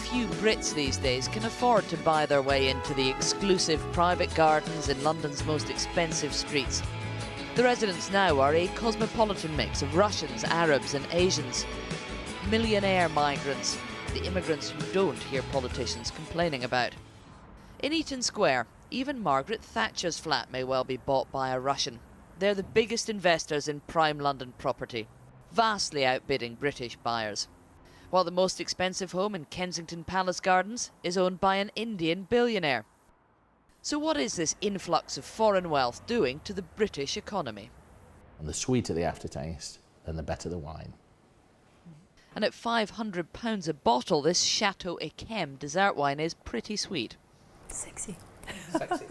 few Brits these days can afford to buy their way into the exclusive private gardens in London's most expensive streets. The residents now are a cosmopolitan mix of Russians, Arabs and Asians. Millionaire migrants, the immigrants you don't hear politicians complaining about. In Eaton Square, even Margaret Thatcher's flat may well be bought by a Russian. They're the biggest investors in prime London property, vastly outbidding British buyers. While the most expensive home in Kensington Palace Gardens is owned by an Indian billionaire. So what is this influx of foreign wealth doing to the British economy? And the sweeter the aftertaste, then the better the wine. And at £500 a bottle, this Chateau Yquem dessert wine is pretty sweet. Sexy. Sexy.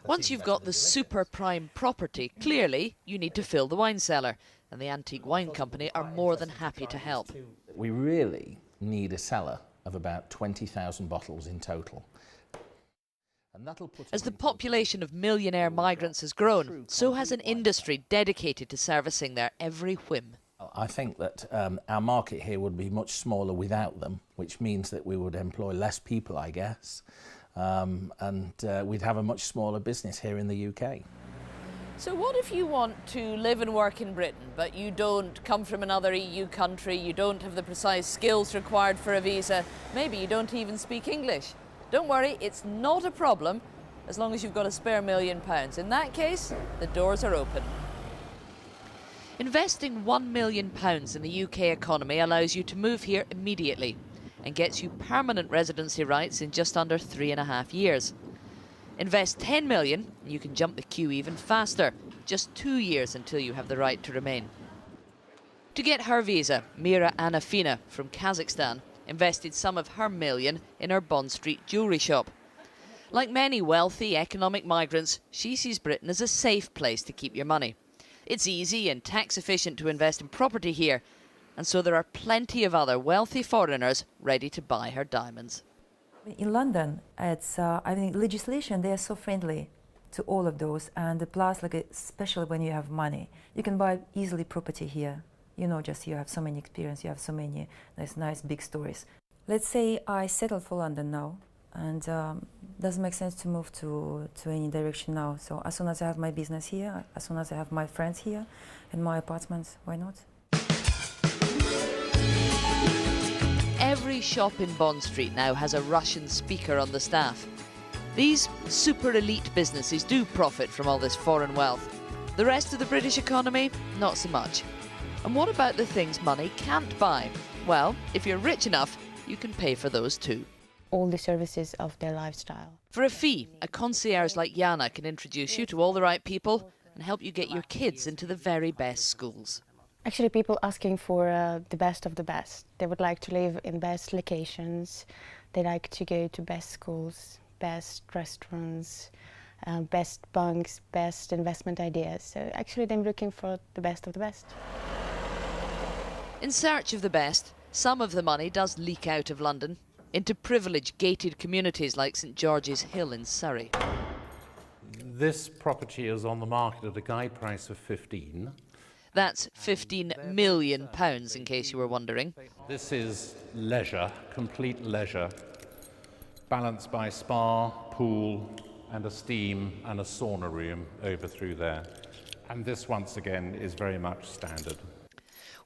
Once you've got the super prime property, clearly you need to fill the wine cellar, and the Antique Wine Company are more than happy to help. We really need a cellar of about 20,000 bottles in total. And as the population of millionaire migrants has grown, so has an industry dedicated to servicing their every whim. I think that our market here would be much smaller without them, which means that we would employ less people, I guess, and we'd have a much smaller business here in the UK. So what if you want to live and work in Britain, but you don't come from another EU country, you don't have the precise skills required for a visa, maybe you don't even speak English? Don't worry, it's not a problem, as long as you've got a spare £1 million. In that case, the doors are open. Investing £1 million in the UK economy allows you to move here immediately and gets you permanent residency rights in just under 3.5 years. Invest £10 million and you can jump the queue even faster, just 2 years until you have the right to remain. To get her visa, Mira Anafina from Kazakhstan invested some of her $1 million in her Bond Street jewellery shop. Like many wealthy economic migrants, she sees Britain as a safe place to keep your money. It's easy and tax efficient to invest in property here, and so there are plenty of other wealthy foreigners ready to buy her diamonds. In London, it's I think legislation, they are so friendly to all of those, and plus, like, especially when you have money, you can buy easily property here. You know, just you have so many experience, you have so many nice big stories. Let's say I settled for London now, and doesn't make sense to move to any direction now. So as soon as I have my business here, as soon as I have my friends here and my apartments, why not? Every shop in Bond Street now has a Russian speaker on the staff. These super elite businesses do profit from all this foreign wealth. The rest of the British economy, not so much. And what about the things money can't buy? Well, if you're rich enough, you can pay for those too. All the services of their lifestyle. For a fee, a concierge like Yana can introduce you to all the right people and help you get your kids into the very best schools. Actually, people asking for the best of the best. They would like to live in best locations. They like to go to best schools, best restaurants, best banks, best investment ideas. So actually, they're looking for the best of the best. In search of the best, some of the money does leak out of London into privileged gated communities like St George's Hill in Surrey. This property is on the market at a guide price of 15. That's £15 million, in case you were wondering. This is leisure, complete leisure, balanced by spa, pool, and a steam and a sauna room over through there. And this, once again, is very much standard.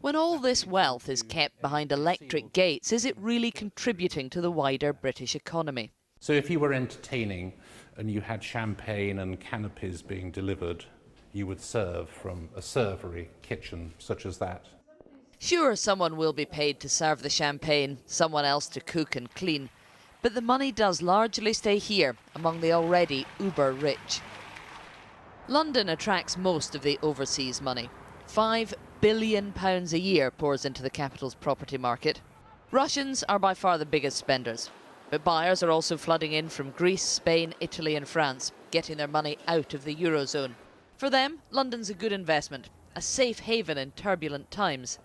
When all this wealth is kept behind electric gates, is it really contributing to the wider British economy? So if you were entertaining and you had champagne and canopies being delivered, you would serve from a servery kitchen such as that. Sure, someone will be paid to serve the champagne, someone else to cook and clean, but the money does largely stay here among the already uber rich. London attracts most of the overseas money. £5 billion a year pours into the capital's property market. Russians are by far the biggest spenders, but buyers are also flooding in from Greece, Spain, Italy and France, getting their money out of the Eurozone. For them, London's a good investment, a safe haven in turbulent times,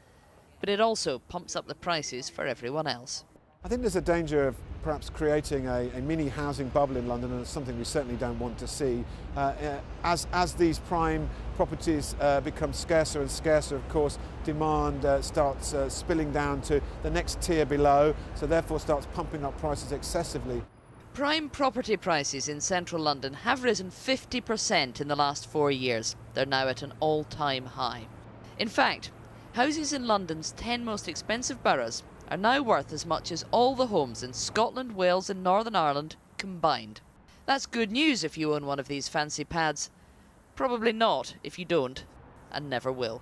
but it also pumps up the prices for everyone else. I think there's a danger of perhaps creating a mini housing bubble in London, and it's something we certainly don't want to see. As these prime properties become scarcer and scarcer, of course, demand starts spilling down to the next tier below, so therefore starts pumping up prices excessively. Prime property prices in central London have risen 50% in the last 4 years. They're now at an all-time high. In fact, houses in London's 10 most expensive boroughs are now worth as much as all the homes in Scotland, Wales and Northern Ireland combined. That's good news if you own one of these fancy pads. Probably not if you don't, and never will.